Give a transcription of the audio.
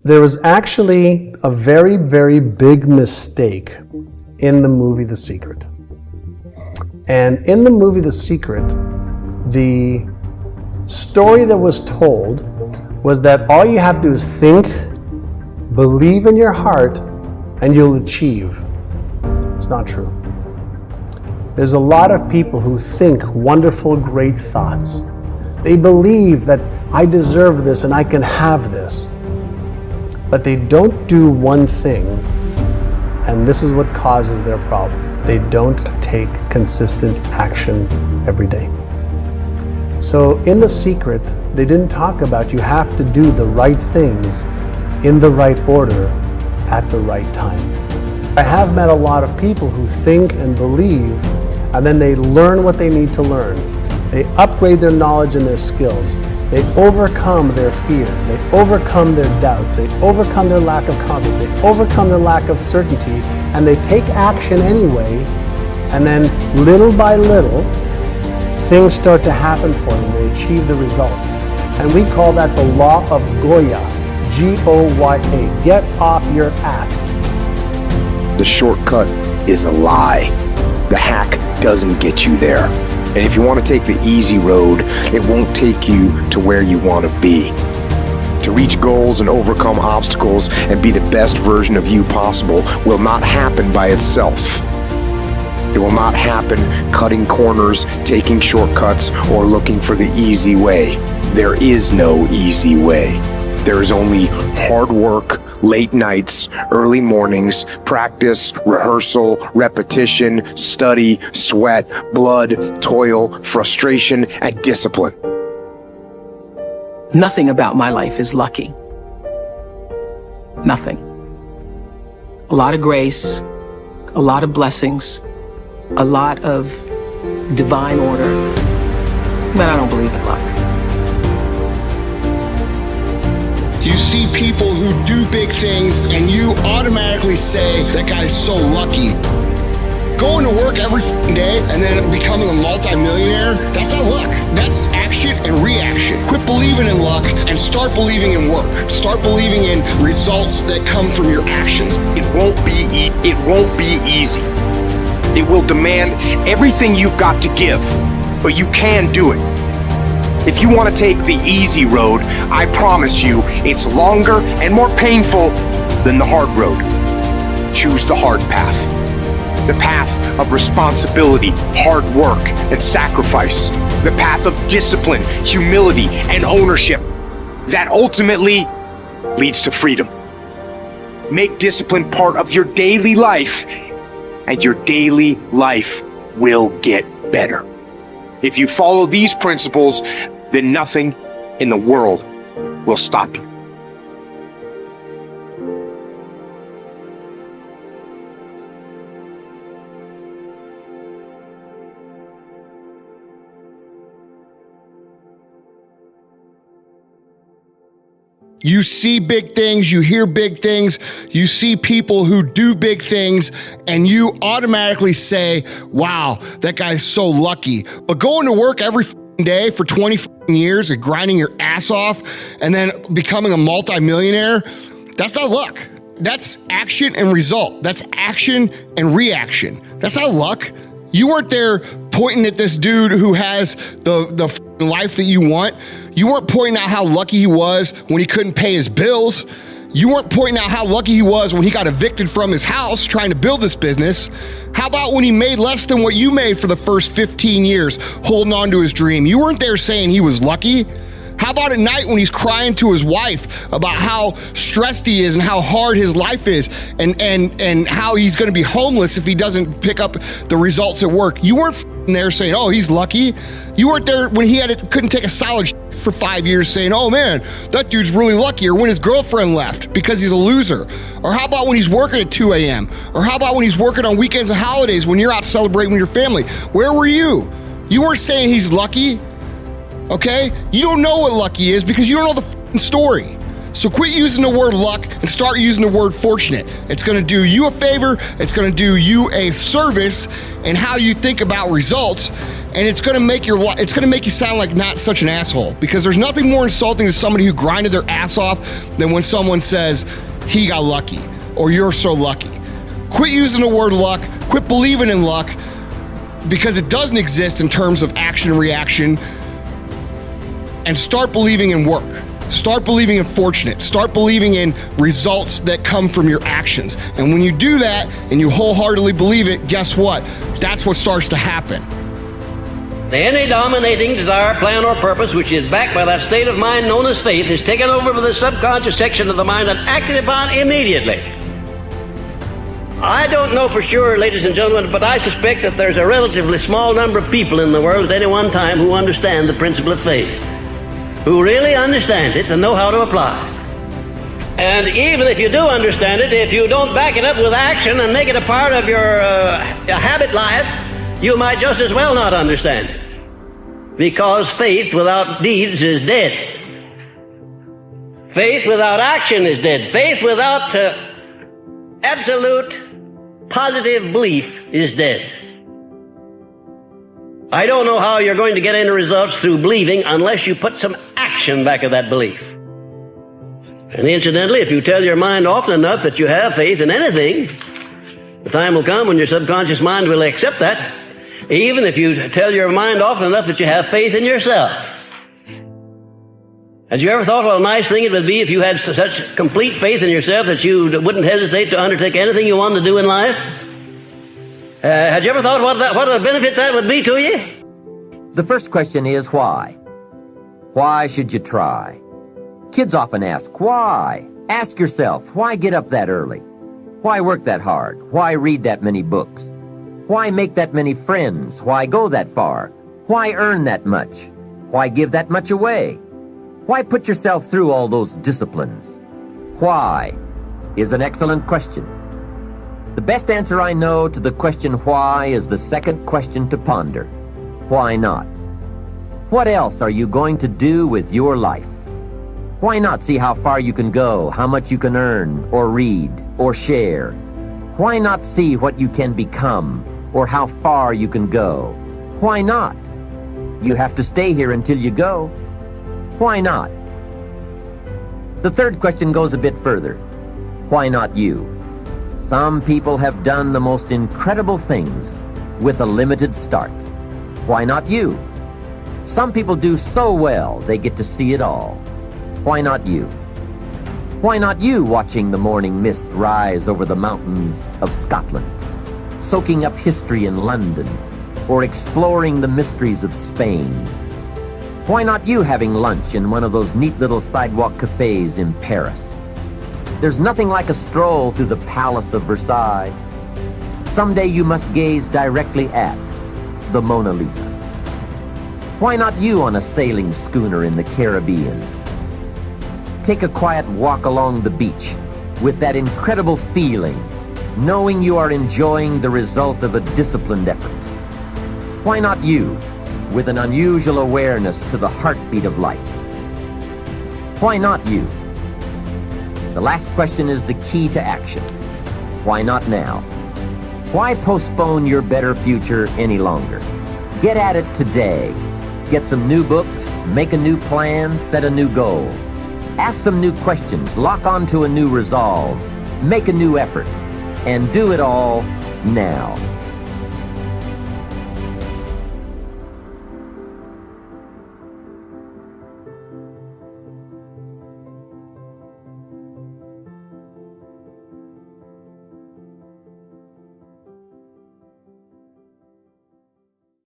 There was actually a very, very big mistake in the movie The Secret. And in the movie The Secret, the story that was told was that all you have to do is think, believe in your heart, and you'll achieve. It's not true. There's a lot of people who think wonderful, great thoughts. They believe that I deserve this and I can have this. But they don't do one thing, and this is what causes their problem. They don't take consistent action every day. So in The Secret, they didn't talk about you have to do the right things in the right order at the right time. I have met a lot of people who think and believe, and then they learn what they need to learn. They upgrade their knowledge and their skills. They overcome their fears. They overcome their doubts. They overcome their lack of confidence. They overcome their lack of certainty, and they take action anyway. And then little by little, things start to happen for them. They achieve the results. And we call that the law of Goya, G-O-Y-A, get off your ass. The shortcut is a lie. The hack doesn't get you there. And if you want to take the easy road, it won't take you to where you want to be. To reach goals and overcome obstacles and be the best version of you possible will not happen by itself. It will not happen cutting corners, taking shortcuts, or looking for the easy way. There is no easy way. There is only hard work, late nights, early mornings, practice, rehearsal, repetition, study, sweat, blood, toil, frustration, and discipline. Nothing about my life is lucky. Nothing. A lot of grace, a lot of blessings, a lot of divine order, but I don't believe in luck. You see people who do big things and you automatically say, that guy's so lucky. Going to work every day and then becoming a multimillionaire, that's not luck. That's action and reaction. Quit believing in luck and start believing in work. Start believing in results that come from your actions. It won't be easy. It will demand everything you've got to give, but you can do it. If you want to take the easy road, I promise you it's longer and more painful than the hard road. Choose the hard path. The path of responsibility, hard work, and sacrifice. The path of discipline, humility, and ownership. That ultimately leads to freedom. Make discipline part of your daily life, and your daily life will get better. If you follow these principles, then nothing in the world will stop you. You see big things, you hear big things, you see people who do big things, and you automatically say, wow, that guy's so lucky. But going to work every day for 20 years and grinding your ass off and then becoming a multimillionaire, that's not luck. That's action and result. That's action and reaction. That's not luck. You weren't there pointing at this dude who has the life that you want. You weren't pointing out how lucky he was when he couldn't pay his bills. You weren't pointing out how lucky he was when he got evicted from his house trying to build this business. How about when he made less than what you made for the first 15 years, holding on to his dream? You weren't there saying he was lucky. How about at night when he's crying to his wife about how stressed he is and how hard his life is and how he's going to be homeless if he doesn't pick up the results at work? You weren't there saying, oh, he's lucky. You weren't there when he couldn't take a solid for 5 years saying, oh man, that dude's really lucky, or when his girlfriend left because he's a loser. Or how about when he's working at 2 a.m.? Or how about when he's working on weekends and holidays when you're out celebrating with your family? Where were you? You weren't saying he's lucky, okay? You don't know what lucky is because you don't know the story. So quit using the word luck and start using the word fortunate. It's going to do you a favor. It's going to do you a service in how you think about results. And it's going to make you sound like not such an asshole, because there's nothing more insulting to somebody who grinded their ass off than when someone says he got lucky or you're so lucky. Quit using the word luck. Quit believing in luck, because it doesn't exist in terms of action and reaction, and start believing in work. Start believing in fortunate. Start believing in results that come from your actions. And when you do that and you wholeheartedly believe it, guess what? That's what starts to happen. Any dominating desire, plan, or purpose which is backed by that state of mind known as faith is taken over by the subconscious section of the mind and acted upon immediately. I don't know for sure, ladies and gentlemen, but I suspect that there's a relatively small number of people in the world at any one time who understand the principle of faith, who really understand it and know how to apply. And even if you do understand it, if you don't back it up with action and make it a part of your habit life, you might just as well not understand it. Because faith without deeds is dead. Faith without action is dead. Faith without absolute positive belief is dead. I don't know how you're going to get any results through believing unless you put some action back of that belief. And incidentally, if you tell your mind often enough that you have faith in anything, the time will come when your subconscious mind will accept that, even if you tell your mind often enough that you have faith in yourself. Had you ever thought what a nice thing it would be if you had such complete faith in yourself that you wouldn't hesitate to undertake anything you wanted to do in life? Had you ever thought what a benefit that would be to you? The first question is why? Why should you try? Kids often ask, why? Ask yourself, why get up that early? Why work that hard? Why read that many books? Why make that many friends? Why go that far? Why earn that much? Why give that much away? Why put yourself through all those disciplines? Why is an excellent question. The best answer I know to the question why is the second question to ponder. Why not? What else are you going to do with your life? Why not see how far you can go, how much you can earn, or read, or share? Why not see what you can become, or how far you can go? Why not? You have to stay here until you go. Why not? The third question goes a bit further. Why not you? Some people have done the most incredible things with a limited start. Why not you? Some people do so well they get to see it all. Why not you? Why not you watching the morning mist rise over the mountains of Scotland, soaking up history in London, or exploring the mysteries of Spain? Why not you having lunch in one of those neat little sidewalk cafes in Paris? There's nothing like a stroll through the Palace of Versailles. Someday you must gaze directly at the Mona Lisa. Why not you on a sailing schooner in the Caribbean? Take a quiet walk along the beach with that incredible feeling, knowing you are enjoying the result of a disciplined effort. Why not you, with an unusual awareness to the heartbeat of life? Why not you? The last question is the key to action. Why not now? Why postpone your better future any longer? Get at it today. Get some new books, make a new plan, set a new goal. Ask some new questions, lock on to a new resolve, make a new effort, and do it all now.